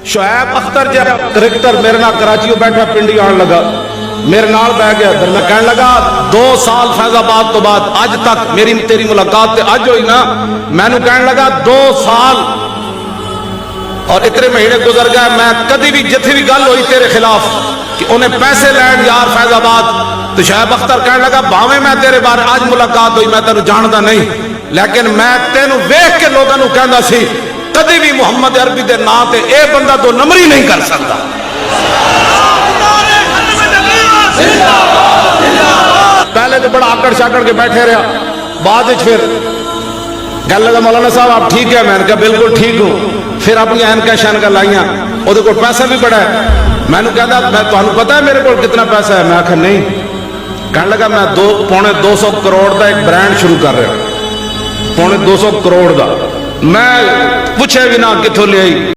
शुएब अख्तर जरा क्रिकेटर मेरे नाल कराची बैठा पिंडी आने लगा, मेरे नाल बह गया। फिर मैं कहने लगा 2 साल फैजाबाद तो बाद अज तक मेरी तेरी मुलाकात ते अज हुई ना। मैनू कहने लगा 2 साल और इतने महीने गुजर गए, मैं कभी भी जिथे भी गल हुई तेरे खिलाफ कि उन्हें पैसे लैन यार फैजाबाद, तो शुएब अख्तर कहने लगा भावें मैं तेरे बारे आज मुलाकात हुई मैं तेन जानता नहीं, लेकिन मैं तेन वेख के लोगों को कहता सी कभी भी मुहम्मद अरबी के नां ते ए बंदा दो नंबरी नहीं कर सकता। पहले तो बड़ा आकड़ शाकड़ के बैठे रहा, बाद फिर कह लगा मौलाना साहब आप ठीक है, मैंने कहा बिल्कुल ठीक हूँ। फिर अपनी एनक शैनक लाइया, वो को पैसा भी बड़ा है। मैंने कहता मैं तुम्हें पता है मेरे को कितना पैसा है? मैं आखिर नहीं। कहने लगा मैं 2.25 करोड़ का एक ब्रांड शुरू कर रहा हूं, 2.25 करोड़ का। मैं पूछे भी ना कितों ले आई।